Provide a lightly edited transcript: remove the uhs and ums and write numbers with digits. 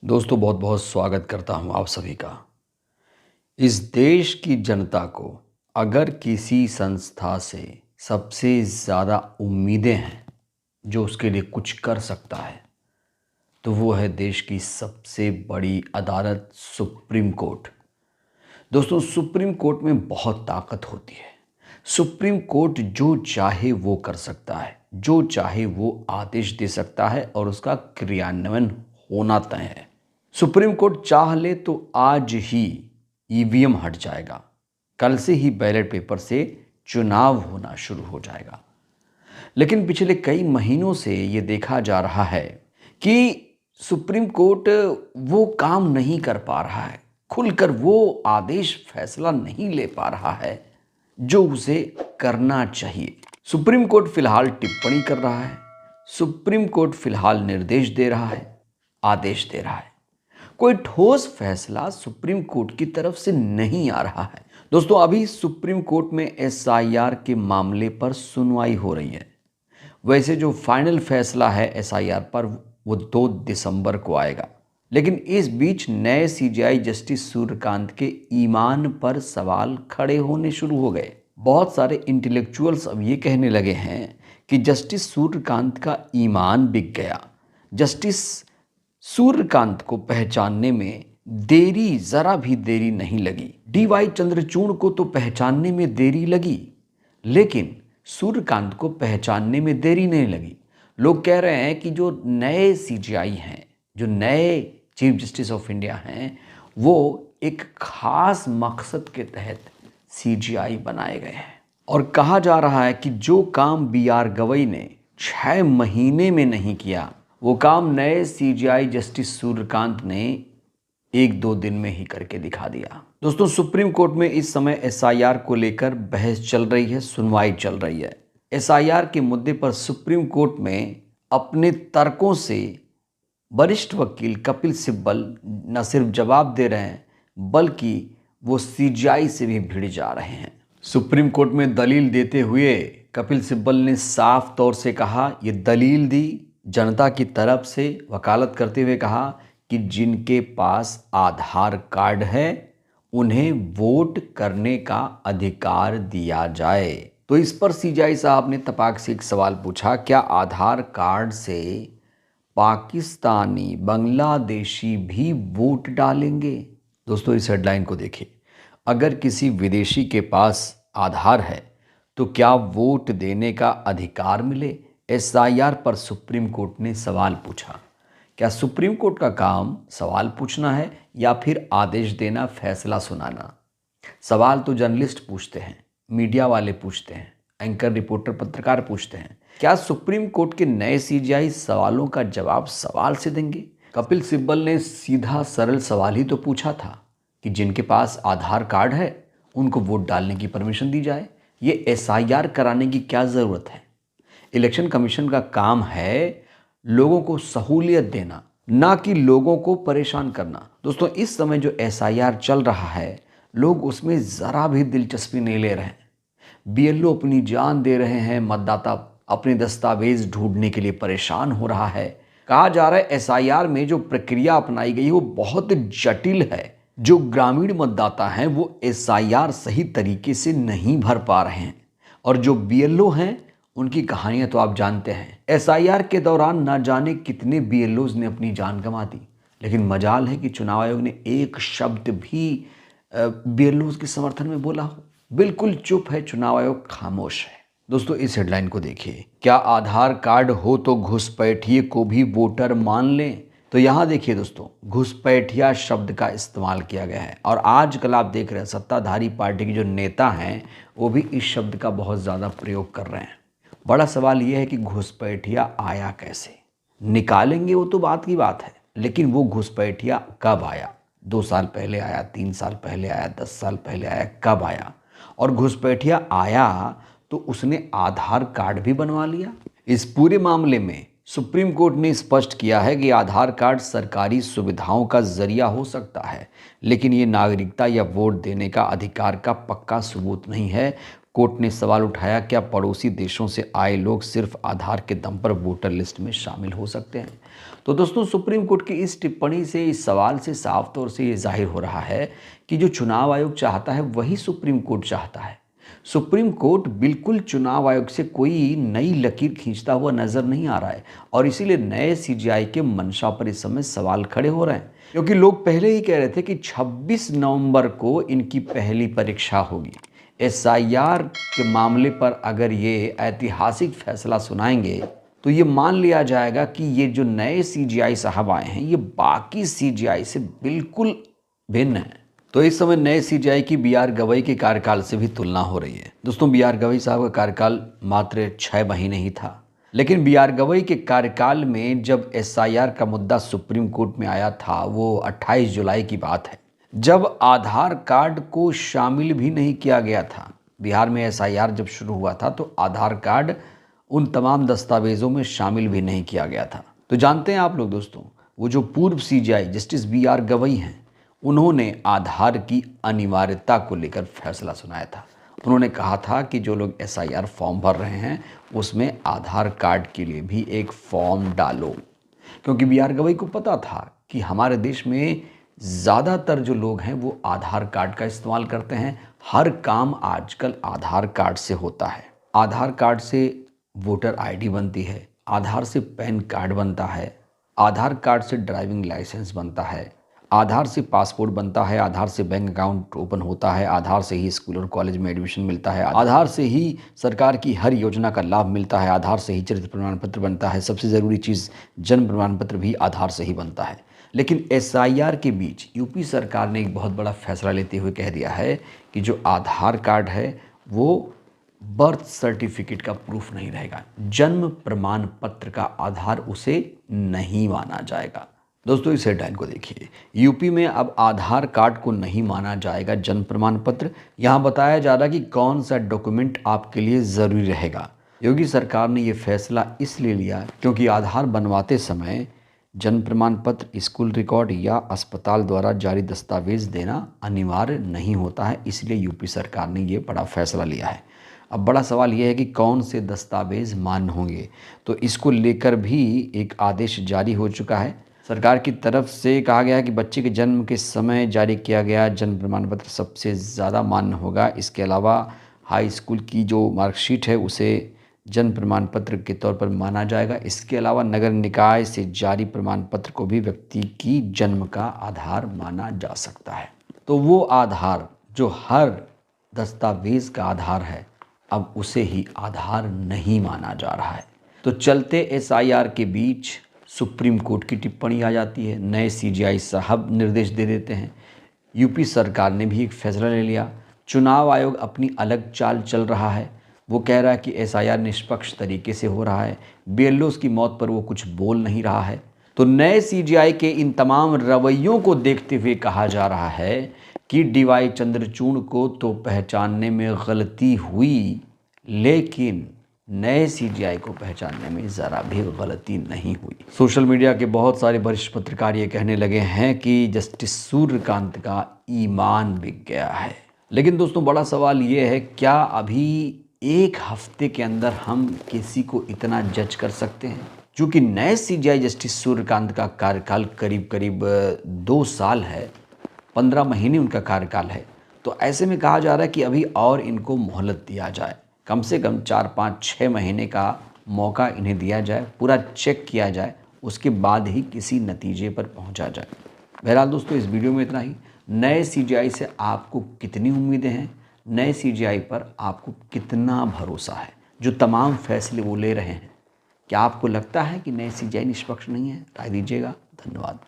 दोस्तों बहुत बहुत स्वागत करता हूं आप सभी का। इस देश की जनता को अगर किसी संस्था से सबसे ज़्यादा उम्मीदें हैं जो उसके लिए कुछ कर सकता है तो वो है देश की सबसे बड़ी अदालत सुप्रीम कोर्ट। दोस्तों सुप्रीम कोर्ट में बहुत ताकत होती है। सुप्रीम कोर्ट जो चाहे वो कर सकता है, जो चाहे वो आदेश दे सकता है और उसका क्रियान्वयन होना तय है। सुप्रीम कोर्ट चाह ले तो आज ही ईवीएम हट जाएगा, कल से ही बैलेट पेपर से चुनाव होना शुरू हो जाएगा। लेकिन पिछले कई महीनों से ये देखा जा रहा है कि सुप्रीम कोर्ट वो काम नहीं कर पा रहा है, खुलकर वो आदेश फैसला नहीं ले पा रहा है जो उसे करना चाहिए। सुप्रीम कोर्ट फिलहाल टिप्पणी कर रहा है, सुप्रीम कोर्ट फिलहाल निर्देश दे रहा है, आदेश दे रहा है। कोई ठोस फैसला सुप्रीम कोर्ट की तरफ से नहीं आ रहा है। दोस्तों अभी सुप्रीम कोर्ट में एसआईआर के मामले पर सुनवाई हो रही है। वैसे जो फाइनल फैसला है एसआईआर पर वो 2 दिसंबर को आएगा, लेकिन इस बीच नए सीजेआई जस्टिस सूर्यकांत के ईमान पर सवाल खड़े होने शुरू हो गए। बहुत सारे इंटेलेक्चुअल्स अब ये कहने लगे हैं कि जस्टिस सूर्यकांत का ईमान बिक गया। जस्टिस सूर्यकांत को पहचानने में ज़रा भी देरी नहीं लगी। डीवाई चंद्रचूड़ को तो पहचानने में देरी लगी, लेकिन सूर्यकांत को पहचानने में देरी नहीं लगी। लोग कह रहे हैं कि जो नए सीजेआई हैं, जो नए चीफ जस्टिस ऑफ इंडिया हैं, वो एक खास मकसद के तहत सीजेआई बनाए गए हैं। और कहा जा रहा है कि जो काम बीआर गवई ने 6 महीने में नहीं किया, वो काम नए सीजेआई जस्टिस सूर्यकांत ने 1-2 दिन में ही करके दिखा दिया। दोस्तों सुप्रीम कोर्ट में इस समय एसआईआर को लेकर बहस चल रही है, सुनवाई चल रही है। एसआईआर के मुद्दे पर सुप्रीम कोर्ट में अपने तर्कों से वरिष्ठ वकील कपिल सिब्बल न सिर्फ जवाब दे रहे हैं बल्कि वो सीजेआई से भी भिड़ जा रहे हैं। सुप्रीम कोर्ट में दलील देते हुए कपिल सिब्बल ने साफ तौर से कहा, ये दलील दी जनता की तरफ से, वकालत करते हुए कहा कि जिनके पास आधार कार्ड है उन्हें वोट करने का अधिकार दिया जाए। तो इस पर सीजेआई साहब ने तपाक से एक सवाल पूछा, क्या आधार कार्ड से पाकिस्तानी, बांग्लादेशी भी वोट डालेंगे? दोस्तों इस हेडलाइन को देखिए, अगर किसी विदेशी के पास आधार है तो क्या वोट देने का अधिकार मिले? एसआईआर पर सुप्रीम कोर्ट ने सवाल पूछा। क्या सुप्रीम कोर्ट का काम सवाल पूछना है या फिर आदेश देना, फैसला सुनाना? सवाल तो जर्नलिस्ट पूछते हैं, मीडिया वाले पूछते हैं, एंकर, रिपोर्टर, पत्रकार पूछते हैं। क्या सुप्रीम कोर्ट के नए सीजेआई सवालों का जवाब सवाल से देंगे? कपिल सिब्बल ने सीधा सरल सवाल ही तो पूछा था कि जिनके पास आधार कार्ड है उनको वोट डालने की परमिशन दी जाए। ये एसआईआर कराने की क्या ज़रूरत है? इलेक्शन कमीशन का काम है लोगों को सहूलियत देना, ना कि लोगों को परेशान करना। दोस्तों इस समय जो एसआईआर चल रहा है, लोग उसमें ज़रा भी दिलचस्पी नहीं ले रहे हैं। बीएलओ अपनी जान दे रहे हैं, मतदाता अपने दस्तावेज ढूंढने के लिए परेशान हो रहा है। कहा जा रहा है एसआईआर में जो प्रक्रिया अपनाई गई है वो बहुत जटिल है। जो ग्रामीण मतदाता हैं वो एसआईआर सही तरीके से नहीं भर पा रहे हैं, और जो बीएलओ हैं उनकी कहानियां तो आप जानते हैं। एसआईआर के दौरान ना जाने कितने बीएलओज ने अपनी जान गंवा दी, लेकिन मजाल है कि चुनाव आयोग ने एक शब्द भी बीएलओज के समर्थन में बोला हो। बिल्कुल चुप है चुनाव आयोग, खामोश है। दोस्तों इस हेडलाइन को देखिए, क्या आधार कार्ड हो तो घुसपैठिए को भी वोटर मान लें? तो यहाँ देखिए दोस्तों, घुसपैठिया शब्द का इस्तेमाल किया गया है, और आजकल आप देख रहे हैं सत्ताधारी पार्टी के जो नेता हैं वो भी इस शब्द का बहुत ज़्यादा प्रयोग कर रहे हैं। बड़ा सवाल ये है कि घुसपैठिया आया कैसे? निकालेंगे वो तो बात की बात है, लेकिन वो घुसपैठिया कब आया? 2 साल पहले आया, 3 साल पहले आया, 10 साल पहले आया, कब आया? और घुसपैठिया आया तो उसने आधार कार्ड भी बनवा लिया। इस पूरे मामले में सुप्रीम कोर्ट ने स्पष्ट किया है कि आधार कार्ड सरकारी सुविधाओं का जरिया हो सकता है, लेकिन ये नागरिकता या वोट देने का अधिकार का पक्का सबूत नहीं है। कोर्ट ने सवाल उठाया, क्या पड़ोसी देशों से आए लोग सिर्फ आधार के दम पर वोटर लिस्ट में शामिल हो सकते हैं? तो दोस्तों, सुप्रीम कोर्ट की इस टिप्पणी से, इस सवाल से साफ तौर से ये जाहिर हो रहा है कि जो चुनाव आयोग चाहता है वही सुप्रीम कोर्ट चाहता है। सुप्रीम कोर्ट बिल्कुल चुनाव आयोग से कोई नई लकीर खींचता हुआ नजर नहीं आ रहा है और इसीलिए नए सीजीआई के मंशा पर इस समय सवाल खड़े हो रहे हैं, क्योंकि लोग पहले ही कह रहे थे कि 26 नवंबर को इनकी पहली परीक्षा होगी। एसआईआर के मामले पर अगर ये ऐतिहासिक फैसला सुनाएंगे तो ये मान लिया जाएगा कि ये जो नए सीजीआई साहब आए हैं ये बाकी सीजीआई से बिल्कुल भिन्न है। तो इस समय नए सीजीआई की बी.आर. गवई के कार्यकाल से भी तुलना हो रही है। दोस्तों, बी.आर. गवई साहब का कार्यकाल मात्र 6 महीने ही था, लेकिन बी.आर. गवई के कार्यकाल में जब एसआईआर का मुद्दा सुप्रीम कोर्ट में आया था वो 28 जुलाई की बात है, जब आधार कार्ड को शामिल भी नहीं किया गया था। बिहार में एसआईआर जब शुरू हुआ था तो आधार कार्ड उन तमाम दस्तावेजों में शामिल भी नहीं किया गया था। तो जानते हैं आप लोग दोस्तों, वो जो पूर्व सीजीआई जस्टिस बी.आर. गवई हैं, उन्होंने आधार की अनिवार्यता को लेकर फैसला सुनाया था। उन्होंने कहा था कि जो लोग एसआईआर फॉर्म भर रहे हैं उसमें आधार कार्ड के लिए भी एक फॉर्म डालो, क्योंकि बी.आर. गवई को पता था कि हमारे देश में ज़्यादातर जो लोग हैं वो आधार कार्ड का इस्तेमाल करते हैं। हर काम आजकल आधार कार्ड से होता है। आधार कार्ड से वोटर आईडी बनती है, आधार से पैन कार्ड बनता है, आधार कार्ड से ड्राइविंग लाइसेंस बनता है, आधार से पासपोर्ट बनता है, आधार से बैंक अकाउंट ओपन होता है, आधार से ही स्कूल और कॉलेज में एडमिशन मिलता है, आधार से ही सरकार की हर योजना का लाभ मिलता है, आधार से ही चरित्र प्रमाण पत्र बनता है, सबसे ज़रूरी चीज़ जन्म प्रमाण पत्र भी आधार से ही बनता है। लेकिन एसआईआर के बीच यूपी सरकार ने एक बहुत बड़ा फैसला लेते हुए कह दिया है कि जो आधार कार्ड है वो बर्थ सर्टिफिकेट का प्रूफ नहीं रहेगा, जन्म प्रमाण पत्र का आधार उसे नहीं माना जाएगा। दोस्तों, इस हेडलाइन को देखिए। यूपी में अब आधार कार्ड को नहीं माना जाएगा जन्म प्रमाण पत्र। यहाँ बताया जा रहा कि कौन सा डॉक्यूमेंट आपके लिए ज़रूरी रहेगा। योगी सरकार ने ये फैसला इसलिए लिया क्योंकि आधार बनवाते समय जन्म प्रमाण पत्र, स्कूल रिकॉर्ड या अस्पताल द्वारा जारी दस्तावेज देना अनिवार्य नहीं होता है। इसलिए यूपी सरकार ने ये बड़ा फैसला लिया है। अब बड़ा सवाल यह है कि कौन से दस्तावेज मान्य होंगे, तो इसको लेकर भी एक आदेश जारी हो चुका है। सरकार की तरफ से कहा गया है कि बच्चे के जन्म के समय जारी किया गया जन्म प्रमाण पत्र सबसे ज़्यादा मान्य होगा। इसके अलावा हाई स्कूल की जो मार्कशीट है उसे जन्म प्रमाण पत्र के तौर पर माना जाएगा। इसके अलावा नगर निकाय से जारी प्रमाण पत्र को भी व्यक्ति की जन्म का आधार माना जा सकता है। तो वो आधार जो हर दस्तावेज का आधार है, अब उसे ही आधार नहीं माना जा रहा है। तो चलते एसआईआर के बीच सुप्रीम कोर्ट की टिप्पणी आ जाती है, नए सीजीआई साहब निर्देश दे देते हैं, यूपी सरकार ने भी एक फैसला ले लिया, चुनाव आयोग अपनी अलग चाल चल रहा है। वो कह रहा है कि एसआईआर निष्पक्ष तरीके से हो रहा है, बीएलओ की मौत पर वो कुछ बोल नहीं रहा है। तो नए सीजीआई के इन तमाम रवैयों को देखते हुए कहा जा रहा है कि डीवाई चंद्रचूड़ को तो पहचानने में गलती हुई, लेकिन नए सीजीआई को पहचानने में ज़रा भी गलती नहीं हुई। सोशल मीडिया के बहुत सारे वरिष्ठ पत्रकार ये कहने लगे हैं कि जस्टिस सूर्यकांत का ईमान बिक गया है। लेकिन दोस्तों, बड़ा सवाल ये है, क्या अभी एक हफ्ते के अंदर हम किसी को इतना जज कर सकते हैं? क्योंकि नए सीजीआई जस्टिस सूर्यकांत का कार्यकाल करीब करीब 2 साल है, 15 महीने उनका कार्यकाल है। तो ऐसे में कहा जा रहा है कि अभी और इनको मोहलत दिया जाए, कम से कम 4, 5, 6 महीने का मौका इन्हें दिया जाए, पूरा चेक किया जाए, उसके बाद ही किसी नतीजे पर पहुंचा जाए। बहरहाल दोस्तों, इस वीडियो में इतना ही। नए सीजीआई से आपको कितनी उम्मीदें हैं? नए सीजीआई पर आपको कितना भरोसा है? जो तमाम फैसले वो ले रहे हैं, क्या आपको लगता है कि नए सीजीआई निष्पक्ष नहीं है? राय दीजिएगा। धन्यवाद।